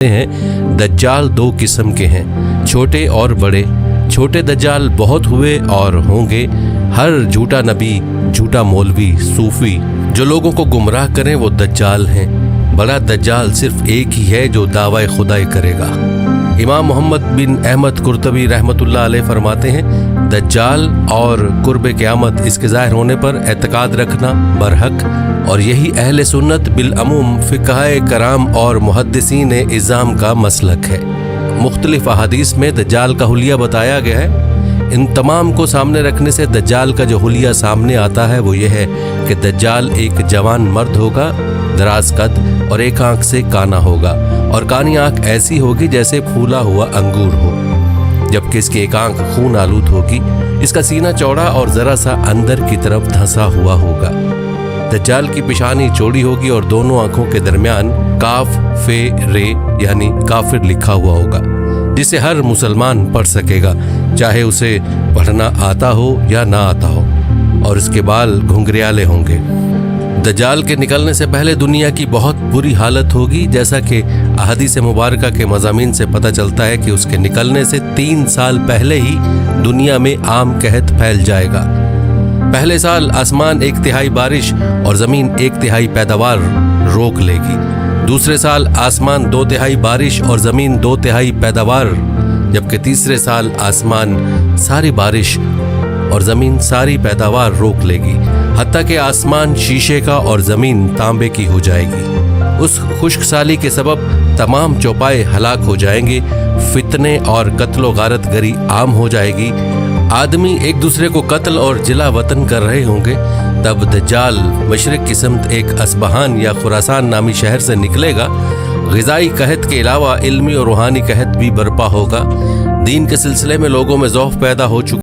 हैं दज्जाल दो किस्म के हैं, छोटे और बड़े। छोटे दज्जाल बहुत हुए और होंगे। हर झूठा नबी, झूठा मौलवी, सूफी जो लोगों को गुमराह करें वो दज्जाल हैं। बड़ा दज्जाल सिर्फ एक ही है जो दावा खुदाई करेगा। इमाम मोहम्मद बिन अहमद कुर्तबी रहमतुल्लाह अलैह फरमाते हैं, दज्जाल और कुर्ब क़यामत इसके ज़ाहिर होने पर एतकाद रखना बरहक, और यही अहले सुन्नत बिल अमूम फ़िक़्हाए कराम और मुहद्दिसीन इज़ाम का मसलक है। मुख्तलिफ अहादीस में दज्जाल का हुलिया बताया गया है। इन तमाम को सामने रखने से दज्जाल का जो हुलिया सामने आता है वो ये है कि दज्जाल एक जवान मर्द होगा, दराज कद और एक आंख से काना होगा, और कानी आंख ऐसी होगी जैसे फूला हुआ अंगूर हो, जबकि इसकी एक आंख खून आलूद होगी। इसका सीना चौड़ा और जरा सा अंदर की तरफ धंसा हुआ होगा। दज्जाल की पेशानी चौड़ी होगी और दोनों आंखों के दरमियान काफ फे रे यानी काफिर लिखा हुआ होगा, जिसे हर मुसलमान पढ़ सकेगा, चाहे उसे पढ़ना आता हो या ना आता हो, और इसके बाल घुंघरियाले होंगे। दज्जाल के निकलने से पहले दुनिया की बहुत बुरी हालत होगी, जैसा कि अहादीस मुबारका के मज़ामीन से पता चलता है कि उसके निकलने से 3 साल पहले ही दुनिया में आम कहत फैल जाएगा। पहले साल आसमान 1/3 बारिश और ज़मीन 1/3 पैदावार रोक लेगी। दूसरे साल आसमान 2/3 बारिश और ज़मीन 2/3 पैदावार, जबकि तीसरे साल आसमान सारी बारिश और ज़मीन सारी पैदावार रोक लेगी, हत्ता कि आसमान शीशे का और ज़मीन तांबे की हो जाएगी। उस खुश्क साली के सबब तमाम चौपाए हलाक हो जाएंगे, फितने और कत्लो गारत गरी आम हो जाएगी, आदमी एक दूसरे को कत्ल और जिला वतन कर रहे होंगे। तब दज्जाल मशरिक की समत एक अस्बहान या खुरासान नामी शहर से निकलेगा। ग़िज़ाई कहत के अलावा इल्मी और रूहानी कहत भी बर्पा होगा। दीन के सिलसिले में लोगों में ज़ौफ़ पैदा हो चुका।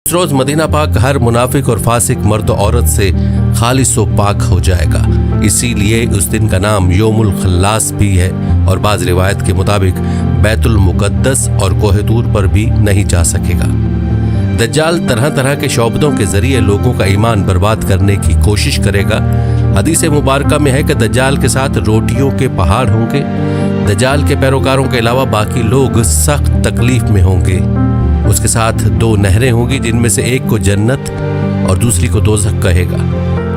रोज मदीना पाक हर मुनाफिक और फासिक मर्द औरत से खालिस व पाक हो जाएगा। इसीलिए उस दिन का नाम योमुल खल्लास भी है, और बाज रिवायत के मुताबिक बैतुल मुकद्दस और कोहतूर पर भी नहीं जा सकेगा। दज्जाल तरह तरह के शौबदों के जरिए लोगों का ईमान बर्बाद करने की कोशिश करेगा। हदीस मुबारका में है कि दज्जाल के साथ रोटियों के पहाड़ होंगे। दज्जाल के पैरोकारों के अलावा बाकी लोग सख्त तकलीफ में होंगे। उसके साथ 2 नहरें होंगी, जिनमें से एक को जन्नत और दूसरी को दोज़ख कहेगा।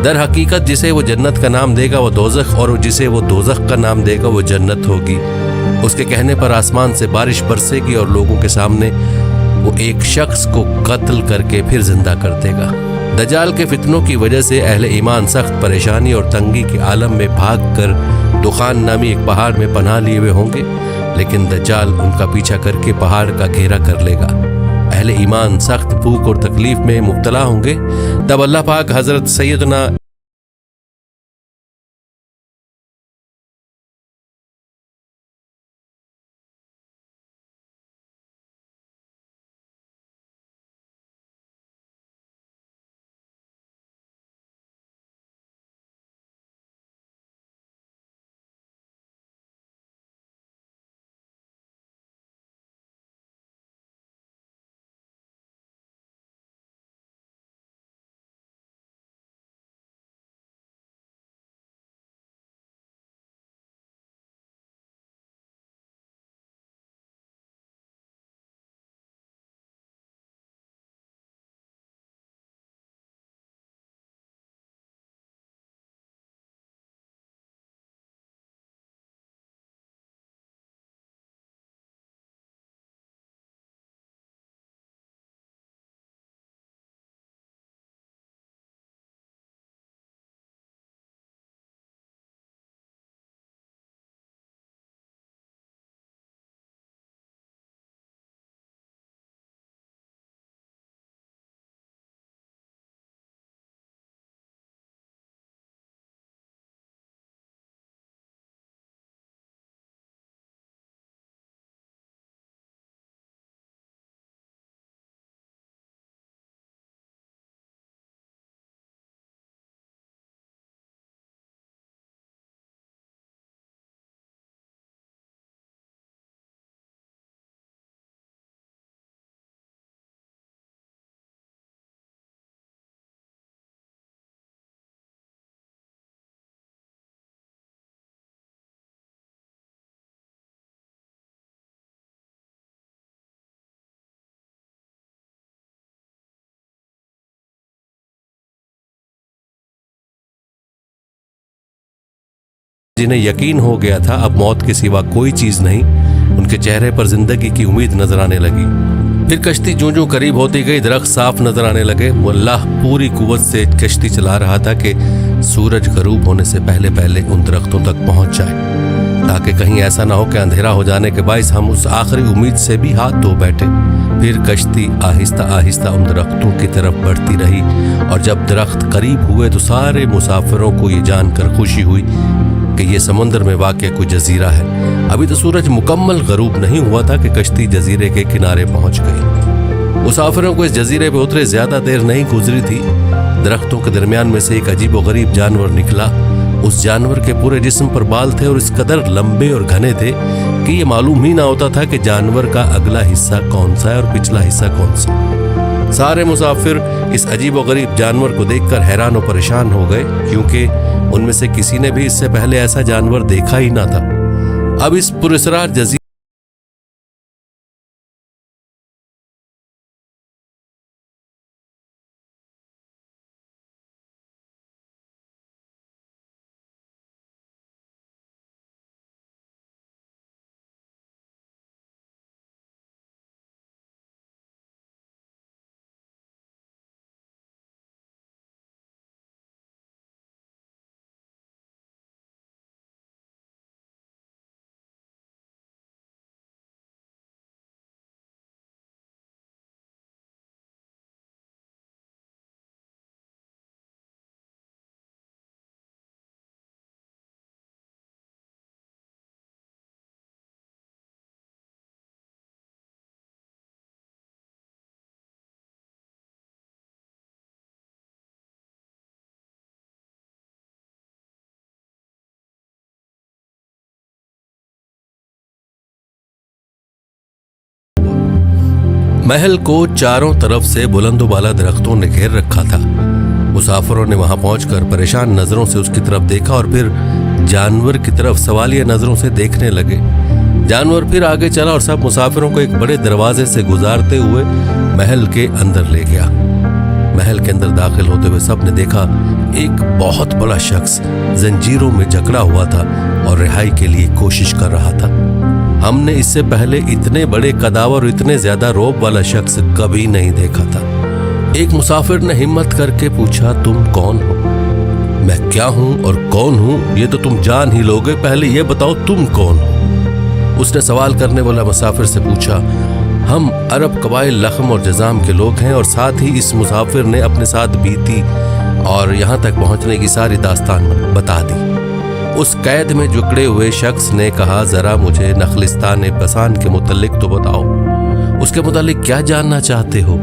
दर हकीकत जिसे वो जन्नत का नाम देगा वो दोज़ख, और जिसे वो दोज़ख का नाम देगा वो जन्नत होगी। उसके कहने पर आसमान से बारिश बरसेगी और लोगों के सामने वो एक शख्स को कत्ल करके फिर जिंदा कर देगा। दज्जाल के फितनों की वजह से अहले ईमान सख्त परेशानी और तंगी के आलम में भाग कर दुखान नामी एक पहाड़ में पनाह लिए हुए होंगे, लेकिन दज्जाल उनका पीछा करके पहाड़ का घेरा कर लेगा। अहले ईमान सख्त भूख और तकलीफ में मुब्तला होंगे। तब अल्लाह पाक हजरत सैयदना जिन्हें यकीन हो गया था अब मौत के सिवा कोई चीज नहीं, उनके चेहरे पर जिंदगी की उम्मीद नजर आने लगी। फिर कश्ती ज्यों ज्यों करीब होती गई, दरख्त साफ नजर आने लगे। मुल्लाह पूरी कुव्वत से कश्ती चला रहा था कि सूरज गरूब होने से पहले पहले उन दरख्तों तक पहुंच जाए, ताकि कहीं ऐसा ना हो कि अंधेरा हो जाने के बायस हम उस आखिरी उम्मीद से भी हाथ धो बैठे। फिर कश्ती आहिस्ता आहिस्ता उन दरख्तों की तरफ बढ़ती रही, और जब दरख्त करीब हुए तो सारे मुसाफिरों को ये जानकर खुशी हुई कि ये समुद्र में वाक़ कोई जजीरा है। अभी तो सूरज मुकम्मल गरूब नहीं हुआ था कि कश्ती जजीरे के किनारे पहुंच गई। मुसाफिरों को इस जजीरे पे उतरे ज्यादा देर नहीं गुजरी थी। दरख्तों के दरमियान में से एक अजीब व गरीब जानवर निकला। उस जानवर के पूरे जिस्म पर बाल थे और इस कदर लंबे और घने थे कि ये मालूम ही ना होता था कि जानवर का अगला हिस्सा कौन सा है और पिछला हिस्सा कौन सा। सारे मुसाफिर इस अजीब व गरीब जानवर को देखकर हैरान और परेशान हो गए, क्योंकि उनमें से किसी ने भी इससे पहले ऐसा जानवर देखा ही ना था। अब इस पुरस्रार जजीरे महल को चारों तरफ से बुलंदोबाला दरख्तों ने घेर रखा था। मुसाफिरों ने वहां पहुंचकर परेशान नजरों से उसकी तरफ देखा और फिर जानवर की तरफ सवालिया नजरों से देखने लगे। जानवर फिर आगे चला और सब मुसाफिरों को एक बड़े दरवाजे से गुजारते हुए महल के अंदर ले गया। महल के अंदर दाखिल होते हुए सब ने देखा एक बहुत बड़ा शख्स जंजीरों में जकड़ा हुआ था और रिहाई के लिए कोशिश कर रहा था। हमने इससे पहले इतने बड़े कदावर और इतने ज्यादा रौब वाला शख्स कभी नहीं देखा था। एक मुसाफिर ने हिम्मत करके पूछा, तुम कौन हो? मैं क्या हूं और कौन हूं ये तो तुम जान ही लोगे, पहले ये बताओ तुम कौन हो? उसने सवाल करने वाला मुसाफिर से पूछा, हम अरब कबाइल लखम और जजाम के लोग हैं। और साथ ही इस मुसाफिर ने अपने साथ बीती और यहाँ तक पहुँचने की सारी दास्तान बता दी। उस कैद में जकड़े हुए शख्स ने कहा, जरा मुझे नखलिस्तान बसान के मुतल्लिक तो बताओ, उसके मुतल्लिक क्या जानना चाहते हो?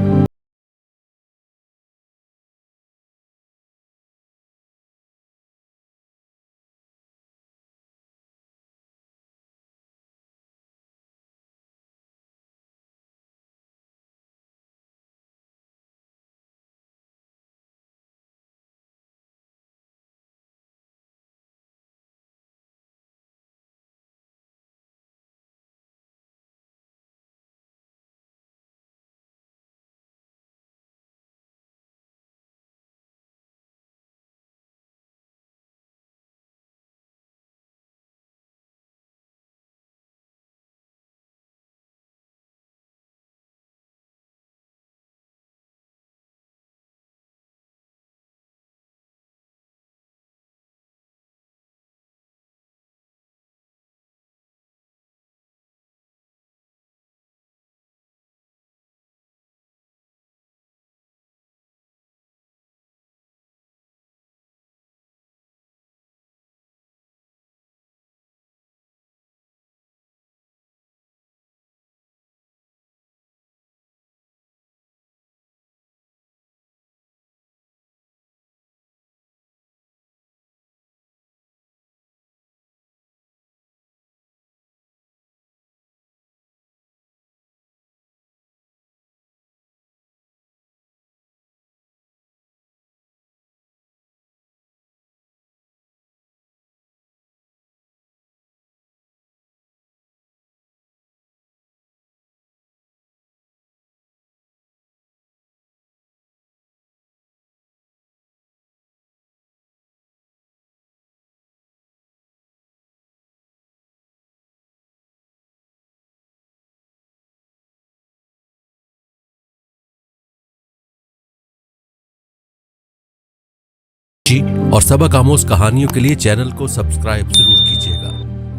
जी और सबक आमोज कहानियों के लिए चैनल को सब्सक्राइब जरूर कीजिएगा।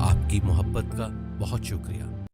आपकी मोहब्बत का बहुत शुक्रिया।